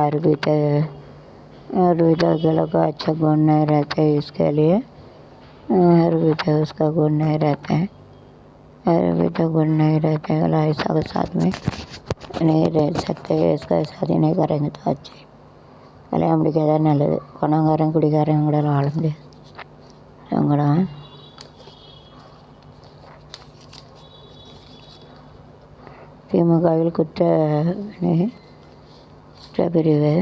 आयुर्वेदा के लोग का अच्छा गुण नहीं रहता है, इसके लिए आयुर्वेदा उसका गुण नहीं रहता है। आयुर्वेदा गुण नहीं रहता है, ऐसा के साथ में नहीं रह सकते। इसका शादी नहीं करेंगे तो अच्छे कल्याण पिടിക്കാതെ നല്ലത്. പണക്കാരൻ കുടിക്കാരൻ കൂടെ ആളുണ്ട് ഞങ്ങളുടെ திமுகவில் குற்றப்பிரிவு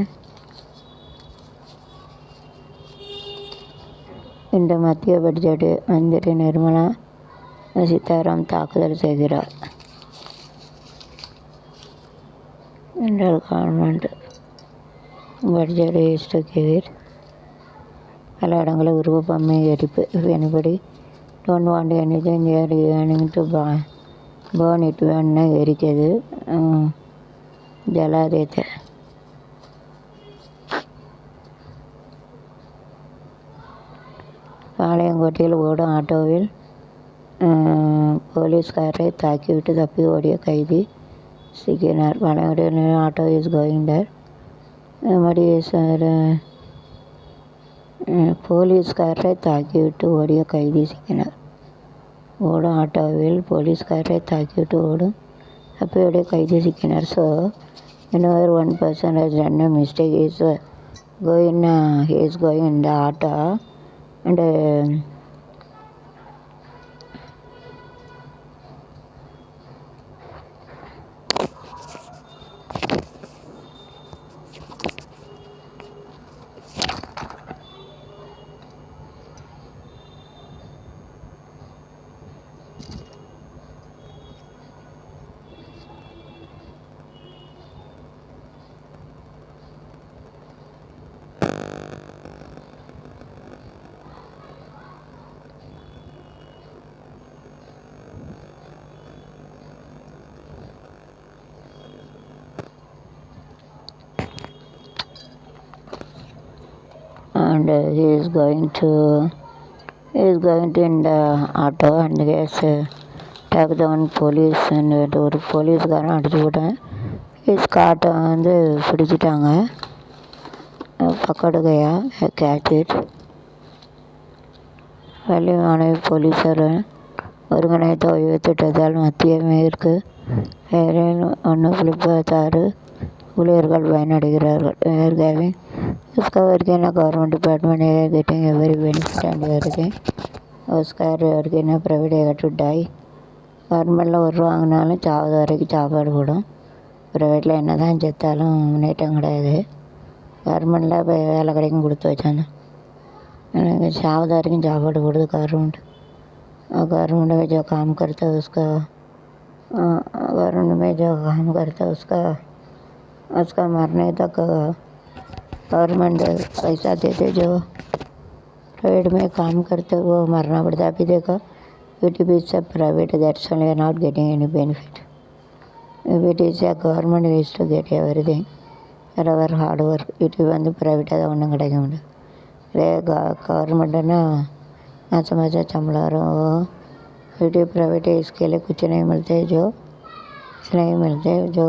இன்று மத்திய பட்ஜெட் மந்திரி நிர்மலா சீதாராமன் தாக்குதல் செய்கிறார் என்றால் government budget is to give it. பல இடங்களில் உருவப்பம்மை எரிப்பு. If anybody don't want anything, they are yearning to burn it. வேணும்னா எரிக்கிறது, ஜலாதயத்தை. பாளையங்கோட்டையில் ஓடும் ஆட்டோவில் போலீஸ்காரை தாக்கிவிட்டு தப்பி ஓடிய கைதி சிக்கினார். பாளையங்கோட்டையில் ஆட்டோ இஸ் கோயிங் தேர். போலீஸ்காரை தாக்கிவிட்டு ஓடிய கைதி சிக்கினார். ஓடும் ஆட்டோவில் போலீஸ்காரை தாக்கிவிட்டு தப்பி ஓடிய கைதி சிக்கினார். So whenever one person has done a mistake, he is going in the auto and he is going to in the auto and he has attacked the one police and ஒரு போலீஸ்காரன் அடிச்சு விட்டேன். இஸ் காட்டை பிடிச்சிட்டாங்க. पकड़ गया है, catch it. வலிமான போலீஸார் ஒருங்கிணைத்த ஓய்வு திட்டத்தால் மத்திய மேற்கு ஏரியில் 1.6 ஊழியர்கள் பயனடைகிறார்கள். ஏர்கேவிங் उसका वर्क है ना गवर्नमेंट डिपार्टमेंट है getting every benefit and everything. उसका वर्क है ना प्राइवेट है டு டை. கவர்மெண்ட்டில் வாங்கினாலும் சாவது வரைக்கும் சாப்பாடு போடும். ப்ரைவேட்டில் என்ன தான் செத்தாலும் முன்னேற்றம் கிடையாது. கவர்மெண்ட்டில் இப்போ வேலை கிடைக்கும் கொடுத்து வச்சாங்க. எனக்கு சாவது வரைக்கும் சாப்பாடு போடுது गवर्नमेंट में जो काम करता है उसका गवर्नमेंट में जो काम करता है उसका मरने तक गवर्नमेंट पैसा देते. जो प्राइवेट में काम करते वो मरना पड़ता है. अभी देखो it is a private that's only not getting any benefit. If it is a government is to get everything for our hard work. it ப்ரைவேட்டாக தான் ஒன்றும் கிடைக்க முடியும். இதே गवर्नमेंटனா मासा मासा चमड़ा रहो. इट प्राइवेट है, इसके लिए कुछ नहीं मिलते. जो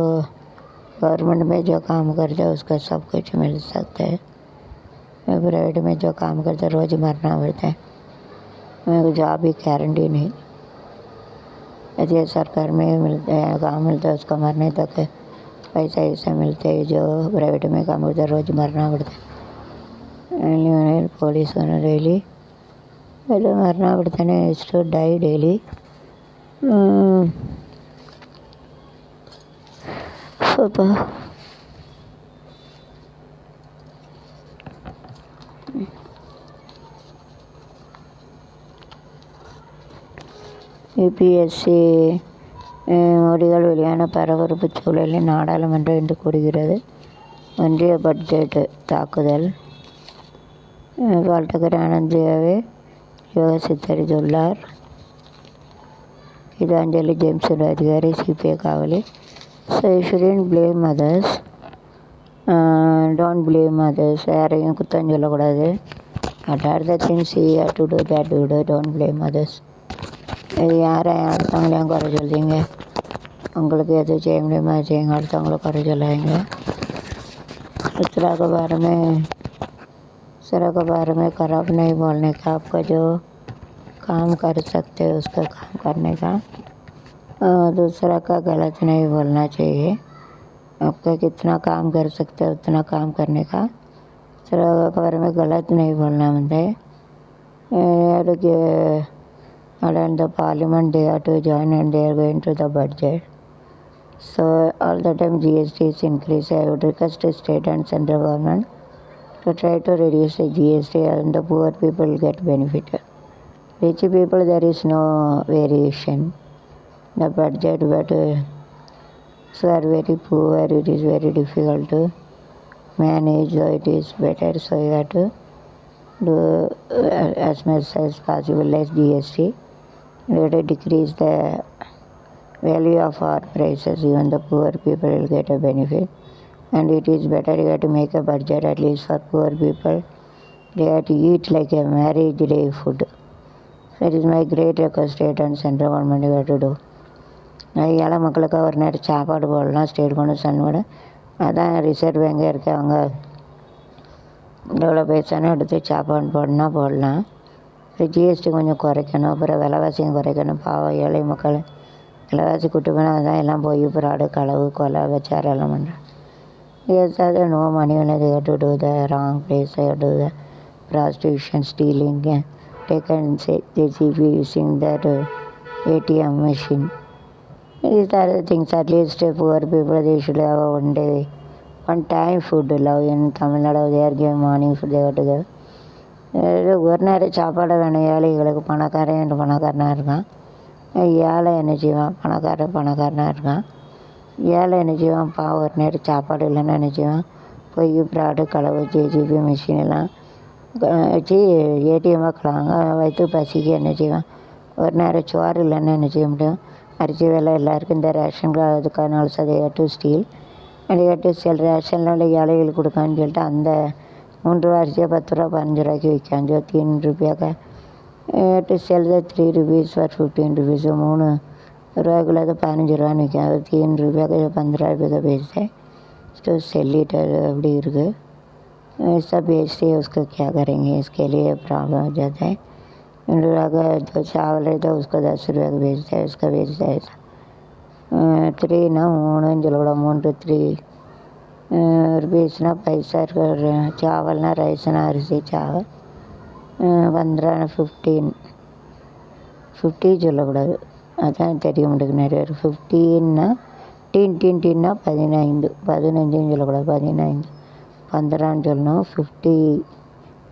गवर्नमेंट में जो काम करते हैं उसका सब कुछ मिल सकता है. प्राइवेट में जो काम करते रोज़ मरना पड़ता है. मेरे को जॉब भी गारंटी नहीं. ऐसे सरकार में मिलता है, काम मिलता है, उसका मरने तक पैसा ऐसे मिलते हैं. जो प्राइवेट में काम करते रोज़ मरना पड़ता है. पुलिस डेली मरना पड़ता है. Is to die daily. UPSC மோடிகள் வெளியான பரபரப்பு சூழலில் நாடாளுமன்றம் என்று கூறுகிறது. ஒன்றிய பட்ஜெட் தாக்குதல். பால்டகர் ஆனந்தியாவே யோக சித்தரித்துள்ளார். கீதாஞ்சலி ஜேம்ஸ் அதிகாரி சிபிஐ காவலி. So you shouldn't blame others. Don't blame others. யாரையும் குத்தம் சொல்லக்கூடாது. What are the things you have to do that to do. Don't blame others. யாரை அடுத்தவங்களையும் குறை சொல்கிறீங்க? உங்களுக்கு எது செய்ய முடியுமா செய்யுங்க. அடுத்தவங்கள குறை சொல்லாதீங்க. इस तरह के बारे में खराब नहीं बोलने का, आपका जो काम कर सकते हो उसका काम करने का, दूसरा का गलत नहीं बोलना चाहिए। आपका कितना काम कर सकते हो उतना काम करने का, इस तरह के बारे में गलत नहीं बोलना मुझे। And the parliament they are to join and they are going to the budget. So all the time GST is increased. I would request the state and central government to try to reduce the GST and the poor people will get benefited. Rich people there is no variation. The budget but so are very poor, it is very difficult to manage, so it is better, so you have to do as much as possible less GST. You have to decrease the value of our prices, even the poor people will get a benefit. And it is better you have to make a budget at least for poor people. They have to eat like a marriage day food. That is my great request, state and central government you have to do. ஏழை மக்களுக்கு ஒரு நேரம் சாப்பாடு போடலாம் state government அதான் reserve பேங்கே இருக்கு, அவங்க எவ்வளோ பைசானு எடுத்து சாப்பாடு போடலாம். ஜிஎஸ்டி கொஞ்சம் குறைக்கணும், அப்புறம் விலைவாசியும் குறைக்கணும். பாவம் ஏழை மக்கள் விலைவாசி கூட்டு போனால் அதான் எல்லாம் போய் ஃப்ராடு களவு கொலை வச்சாரம் எல்லாம் பண்ணுறேன். Yes, no money when they have to do the wrong place, they have to do the prostitution, stealing, taken JCB using that ATM machine. These are the things at least poor people they should have one time food love in Tamil Nadu they are giving morning food they have to give. ஒரு நேரம் சாப்பாடு வேணும் ஏழைகளுக்கு. பணக்காரனாக இருக்கான், ஏழை என்ன செய்வான், பணக்காரனாக இருக்கான். ஏழை என்ன செய்வான், ஒரு நேரம் சாப்பாடு இல்லைன்னு என்ன செய்வான், பொய் ஃப்ராடு களவு ஜேசிபி மிஷின் எல்லாம் வச்சு ஏடிஎம் வைக்கலாங்க. வைத்து பசிக்கு என்ன செய்வான், ஒரு நேரம் சோறு இல்லைன்னு என்ன செய்ய முடியும், அரிசி விலை எல்லாருக்கும் இந்த ரேஷன் அதுக்கான அதை டு ஸ்டீல் அதை செல் ரேஷனில் உள்ள ஏழைகளுக்கு கொடுக்கான்னு சொல்லிட்டு அந்த 3 ரூபா அரிசியை 10 ரூபா 15 ரூபாய்க்கு விற்கான். 3 ரூபாய்க்கு to sell the 3 rupees for 15 rupees, 3 ரூபாய்க்குள்ள 15 ரூபான்னு விற்கான். அது 3 ரூபாய்க்கு 15 रुपये बेचते तो सेल लीटर அப்படி இருக்குது. ऐसा बेचते उसको क्या करेंगे, इसके लिए प्रॉब्लम हो जाता है. 2 रुपये का जो चावल है तो उसको 10 रुपये का बेचता है, उसका बेचता है 3 ना 3 சொல்லக்கூட 3 to 3 रुपीஸ்னா पैसा இருக்கிற சாவல்னா ரைஸ்னா அரிசி சாவல் 15 50 சொல்லக்கூடாது, அதான் தெரிய முடியுது நிறைய பேர். 15னா டீன்னா 15 சொல்லக்கூடாது, 15 15 சொல்லணும். 50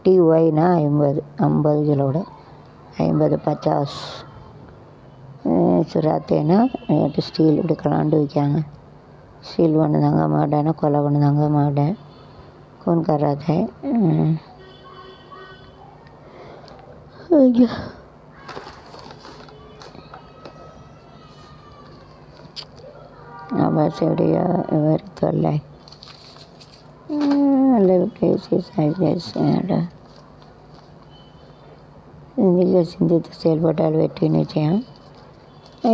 TYனா 50 சொல்லக்கூடாது, 50 50 சுறாத்தேனா ஸ்டீல் இப்படி கலாண்டு விற்காங்க. ஸ்டீல் பண்ணு தாங்க மாட்டேன்னா கொலை பண்ணு தாங்க மாட்டேன் कौन कर रहा था. बस एवढी தொல்லை. சிந்தித்து செயல்பட்டால் வெற்றி நிச்சயம்.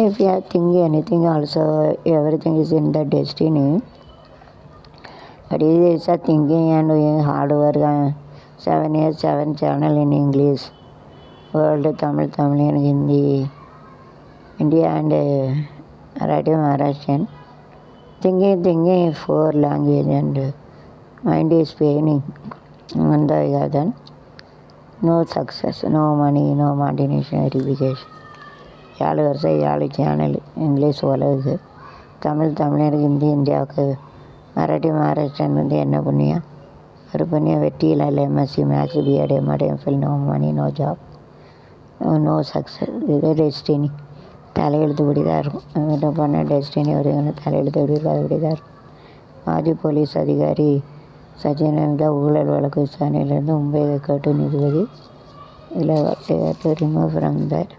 If you are thinking anything also, everything is in the destiny. But it is a thinking and doing hard work. 7 years, 7 channel in English, world, Tamil and Hindi, India and Radio Maharashtrian. Thinking 4 language and mind is paining. And then no success, no money, no motivation, verification. 7 வருஷம் 7 channel English உலகுது, தமிழருக்கு ஹிந்தி இந்தியாவுக்கு, மராஷ்டிரன் என்ன புண்ணியம், ஒரு புண்ணியம் வெற்றியில் இல்லை. MSc maths BEd MEd MPhil, no money, no job, no success. இது டெஸ்டினி, தலையெழுத்துப்படி தான் இருக்கும். என்ன பண்ண டெஸ்டினி ஒரு தலையெழுத்துப்படி இருக்கும், அப்படி தான் இருக்கும். மாஜி போலீஸ் அதிகாரி சச்சின் ஊழல் வழக்கு விசாரணையிலிருந்து மும்பை ஹைகோர்ட்டு நீதிபதி இதில் ரிமூவ் ஃப்ரம் தட்.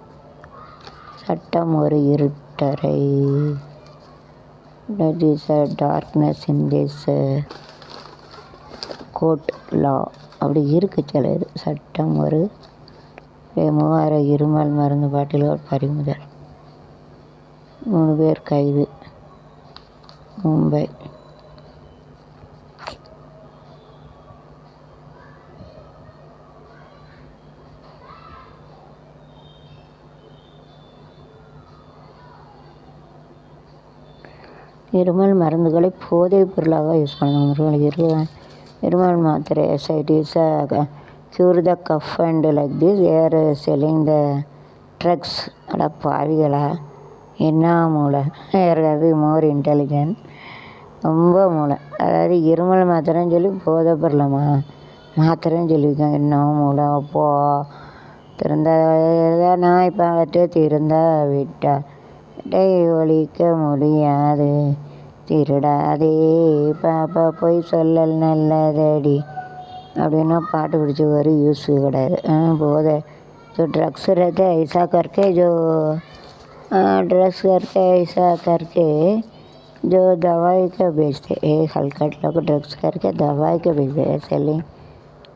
சட்டம் ஒரு இருட்டறை. That is a darkness in this court law. அப்படி இருக்கு சில இது. சட்டம் ஒரு 3000 இருமல் மருந்து பாட்டில்கள் பறிமுதல், 3 பேர் கைது மும்பை. இருமல் மருந்துகளை போதைப் பொருளாக யூஸ் பண்ணுவாங்க. இருமல் மாத்திரை SITs cure the cough and like this they are selling the drugs. அட பாவிகளா, என்ன மூளை! மோர் இன்டெலிஜென்ட், ரொம்ப மூளை. அதாவது இருமல் மாத்திரைன்னு சொல்லி போதை பொருளாமா மாத்திரைன்னு சொல்லியிருக்காங்க. என்ன மூளை! அப்போ திருந்தாத நான் இப்போ அவற்றை திருந்தா விட்டா டை ஒழிக்க முடியாது, திருடாதே பாப்பா போய் சொல்லல் நல்லதடி அப்படின்னா பாட்டு பிடிச்சி ஒரு யூஸ் கிடையாது. போதை जो ड्रग्स रहते हैं ऐसा करके जो ड्रग्स करके ऐसा करके जो दवाई का बेचते हल्का लोग ड्रग्स करके दवाई के बेचते हैं. सेलिंग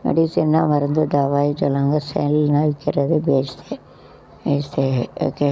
மெடிசின்னா மருந்து தவாய் சொல்லுவாங்க. செல் விற்கிறது बेचते हैं. ओके.